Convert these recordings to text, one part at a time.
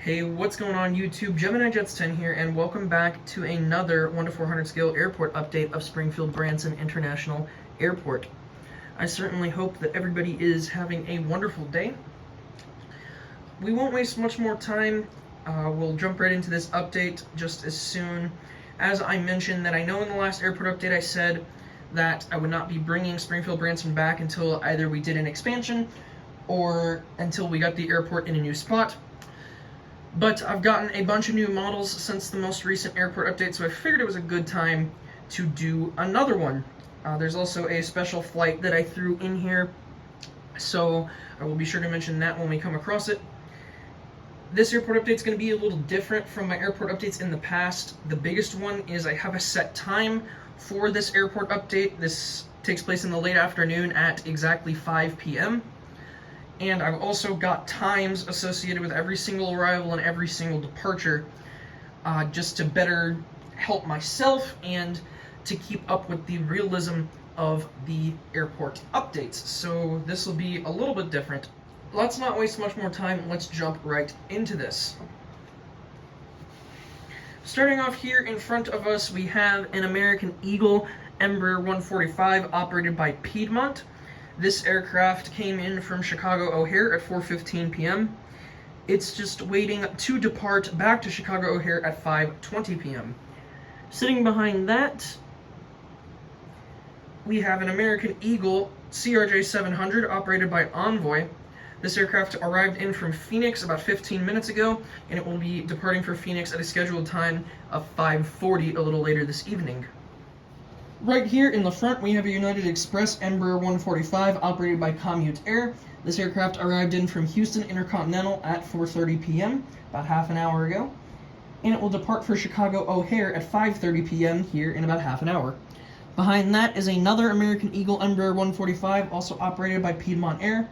Hey, what's going on YouTube? Gemini Jets 10 here, and welcome back to another 1 to 400 scale airport update of Springfield-Branson International Airport. I certainly hope that everybody is having a wonderful day. We won't waste much more time. We'll jump right into this update just as soon as I mentioned that I know in the last airport update I said that I would not be bringing Springfield-Branson back until either we did an expansion or until we got the airport in a new spot. But I've gotten a bunch of new models since the most recent airport update, so I figured it was a good time to do another one. There's also a special flight that I threw in here, so I will be sure to mention that when we come across it. This airport update is going to be a little different from my airport updates in the past. The biggest one is I have a set time for this airport update. This takes place in the late afternoon at exactly 5 p.m. And I've also got times associated with every single arrival and every single departure, just to better help myself and to keep up with the realism of the airport updates. So this will be a little bit different. Let's not waste much more time. Let's jump right into this. Starting off here in front of us, we have an American Eagle Embraer 145 operated by Piedmont. This aircraft came in from Chicago O'Hare at 4:15 p.m. It's just waiting to depart back to Chicago O'Hare at 5:20 p.m. Sitting behind that, we have an American Eagle CRJ 700 operated by Envoy. This aircraft arrived in from Phoenix about 15 minutes ago, and it will be departing for Phoenix at a scheduled time of 5:40 a little later this evening. Right here in the front, we have a United Express Embraer 145 operated by Commute Air. This aircraft arrived in from Houston Intercontinental at 4:30 p.m., about half an hour ago, and it will depart for Chicago O'Hare at 5:30 p.m. here in about half an hour. Behind that is another American Eagle Embraer 145, also operated by Piedmont Air.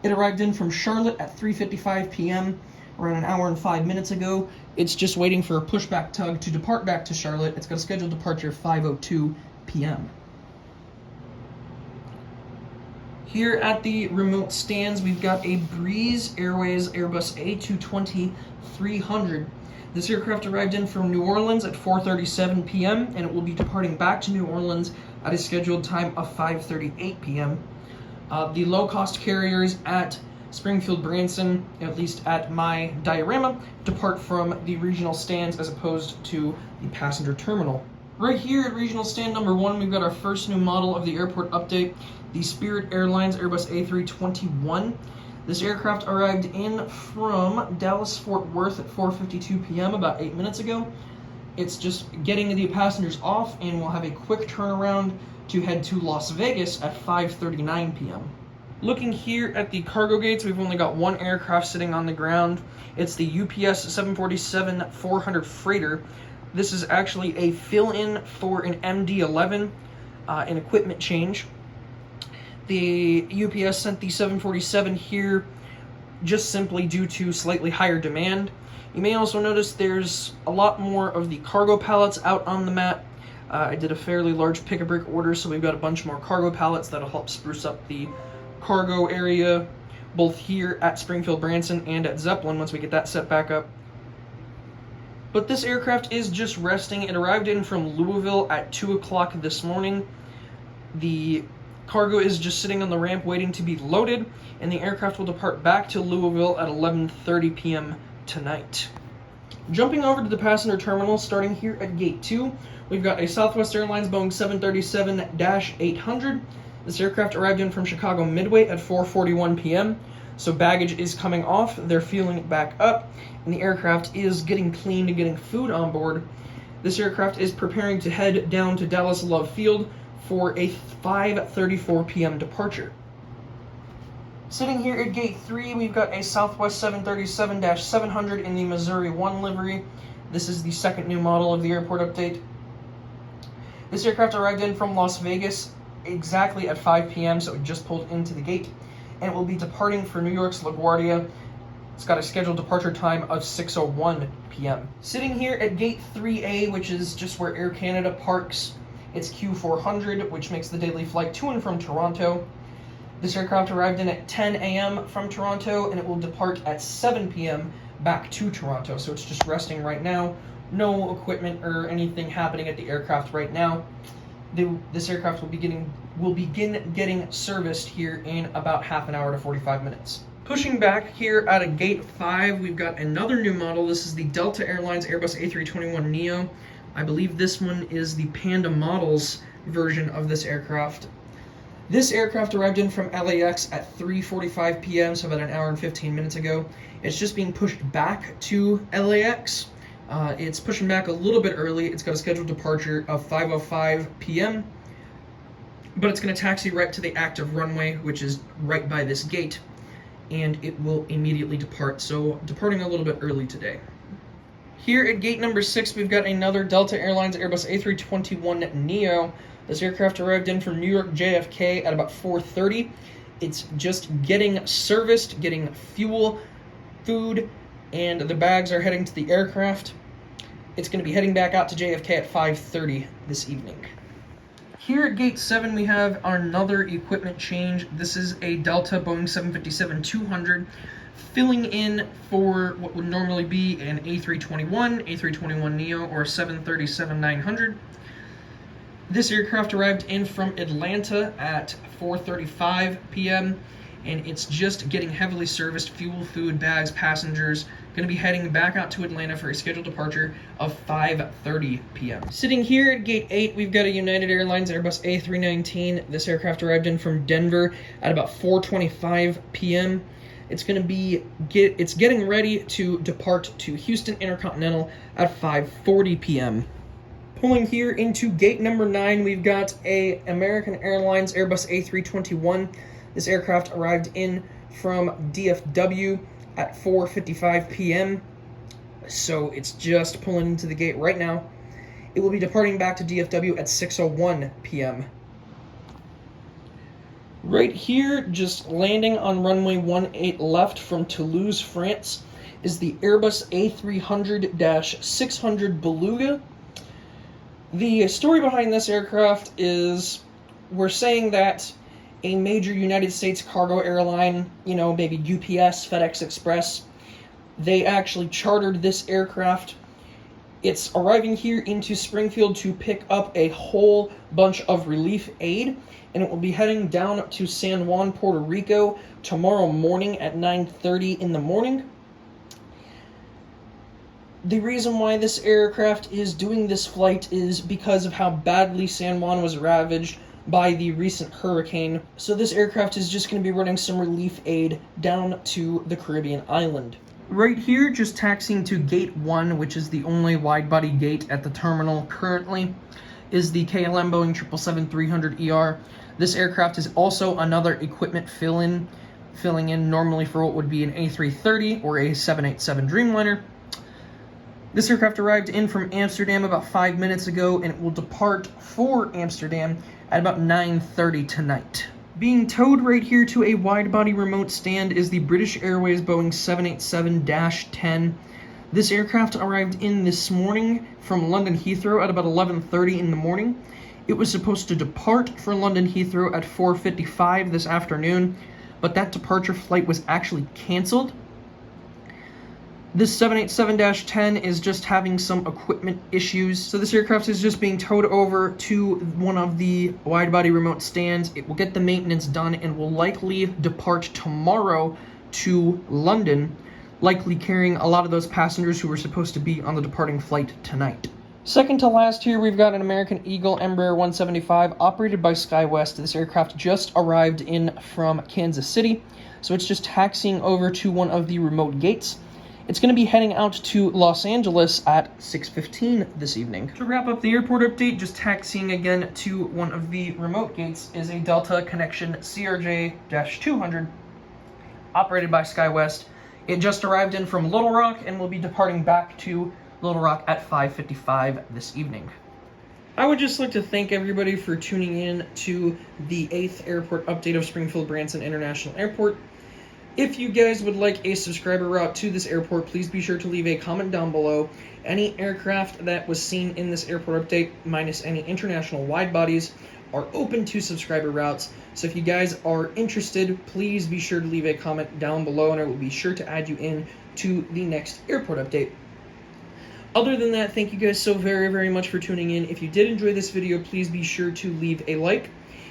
It arrived in from Charlotte at 3:55 p.m., around an hour and 5 minutes ago. It's just waiting for a pushback tug to depart back to Charlotte. It's got a scheduled departure 5:02 p.m. Here at the remote stands, we've got a Breeze Airways Airbus A220-300. This aircraft arrived in from New Orleans at 4:37 p.m., and it will be departing back to New Orleans at a scheduled time of 5:38 p.m. The low-cost carriers at Springfield-Branson, at least at my diorama, depart from the regional stands as opposed to the passenger terminal. Right here at regional stand number 1, we've got our first new model of the airport update, the Spirit Airlines Airbus A321. This aircraft arrived in from Dallas-Fort Worth at 4:52 p.m. about 8 minutes ago. It's just getting the passengers off, and we'll have a quick turnaround to head to Las Vegas at 5:39 p.m. Looking here at the cargo gates, we've only got one aircraft sitting on the ground. It's the UPS 747-400 freighter. This is actually a fill-in for an MD-11, an equipment change. The UPS sent the 747 here just simply due to slightly higher demand. You may also notice there's a lot more of the cargo pallets out on the mat. I did a fairly large pick-a-brick order, so we've got a bunch more cargo pallets that'll help spruce up the cargo area, both here at Springfield-Branson and at Zeppelin once we get that set back up. But this aircraft is just resting. It arrived in from Louisville at 2 o'clock this morning. The cargo is just sitting on the ramp waiting to be loaded, and the aircraft will depart back to Louisville at 11:30 p.m. tonight. Jumping over to the passenger terminal, starting here at Gate 2, we've got a Southwest Airlines Boeing 737-800. This aircraft arrived in from Chicago Midway at 4:41 p.m., so baggage is coming off, they're fueling it back up, and the aircraft is getting cleaned and getting food on board. This aircraft is preparing to head down to Dallas Love Field for a 5:34 p.m. departure. Sitting here at Gate 3, we've got a Southwest 737-700 in the Missouri 1 livery. This is the second new model of the airport update. This aircraft arrived in from Las Vegas exactly at 5 p.m., so it just pulled into the gate, and it will be departing for New York's LaGuardia. It's got a scheduled departure time of 6:01 p.m. Sitting here at Gate 3A, which is just where Air Canada parks its Q400, which makes the daily flight to and from Toronto. This aircraft arrived in at 10 a.m. from Toronto, and it will depart at 7 p.m. back to Toronto. So it's just resting right now. No equipment or anything happening at the aircraft right now. This aircraft will begin getting serviced here in about half an hour to 45 minutes. Pushing back here out of Gate 5, we've got another new model. This is the Delta Airlines Airbus A321neo. I believe this one is the Panda Models version of this aircraft. This aircraft arrived in from LAX at 3:45 p.m., so about an hour and 15 minutes ago. It's just being pushed back to LAX. It's pushing back a little bit early. It's got a scheduled departure of 5:05 p.m., but it's going to taxi right to the active runway, which is right by this gate, and it will immediately depart, so departing a little bit early today. Here at gate number 6, we've got another Delta Airlines Airbus A321neo. This aircraft arrived in from New York JFK at about 4:30. It's just getting serviced, getting fuel, food, and the bags are heading to the aircraft. It's going to be heading back out to JFK at 5:30 this evening. Here at Gate 7, we have another equipment change. This is a Delta Boeing 757-200, filling in for what would normally be an A321, A321neo, or 737-900. This aircraft arrived in from Atlanta at 4:35 p.m., and it's just getting heavily serviced, fuel, food, bags, passengers, going to be heading back out to Atlanta for a scheduled departure of 5:30 p.m. Sitting here at Gate 8, we've got a United Airlines Airbus A319. This aircraft arrived in from Denver at about 4:25 p.m. It's getting ready to depart to Houston Intercontinental at 5:40 p.m. Pulling here into gate number 9, we've got a American Airlines Airbus A321. This aircraft arrived in from DFW at 4:55 p.m. So it's just pulling into the gate right now. It will be departing back to DFW at 6:01 p.m. Right here, just landing on runway 18 left from Toulouse, France, is the Airbus A300-600 Beluga. The story behind this aircraft is we're saying that a major United States cargo airline, maybe UPS, FedEx Express, they actually chartered this aircraft. It's arriving here into Springfield to pick up a whole bunch of relief aid, and it will be heading down to San Juan, Puerto Rico tomorrow morning at 9:30 in the morning. The reason why this aircraft is doing this flight is because of how badly San Juan was ravaged by the recent hurricane. So this aircraft is just going to be running some relief aid down to the Caribbean island. Right here, just taxiing to Gate 1, which is the only wide-body gate at the terminal currently, is the KLM Boeing 777-300ER. This aircraft is also another equipment filling in normally for what would be an A330 or a 787 Dreamliner. This aircraft arrived in from Amsterdam about 5 minutes ago, and it will depart for Amsterdam at about 9:30 tonight. Being towed right here to a wide-body remote stand is the British Airways Boeing 787-10. This aircraft arrived in this morning from London Heathrow at about 11:30 in the morning. It was supposed to depart for London Heathrow at 4:55 this afternoon, but that departure flight was actually canceled. This 787-10 is just having some equipment issues, so this aircraft is just being towed over to one of the wide-body remote stands. It will get the maintenance done and will likely depart tomorrow to London, likely carrying a lot of those passengers who were supposed to be on the departing flight tonight. Second to last here, we've got an American Eagle Embraer 175 operated by SkyWest. This aircraft just arrived in from Kansas City, so it's just taxiing over to one of the remote gates. It's going to be heading out to Los Angeles at 6:15 this evening. To wrap up the airport update, just taxiing again to one of the remote gates is a Delta Connection CRJ-200 operated by SkyWest. It just arrived in from Little Rock and will be departing back to Little Rock at 5:55 this evening. I would just like to thank everybody for tuning in to the 8th airport update of Springfield-Branson International Airport. If you guys would like a subscriber route to this airport, please be sure to leave a comment down below. Any aircraft that was seen in this airport update, minus any international wide bodies, are open to subscriber routes. So if you guys are interested, please be sure to leave a comment down below, and I will be sure to add you in to the next airport update. Other than that, thank you guys so very, very much for tuning in. If you did enjoy this video, please be sure to leave a like.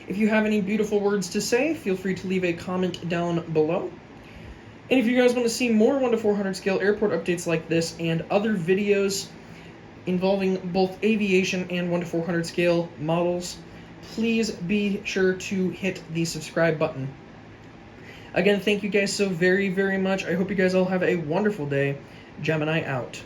If you have any beautiful words to say, feel free to leave a comment down below. And if you guys want to see more 1 to 400 scale airport updates like this and other videos involving both aviation and 1 to 400 scale models, please be sure to hit the subscribe button. Again, thank you guys so very, very much. I hope you guys all have a wonderful day. Gemini out.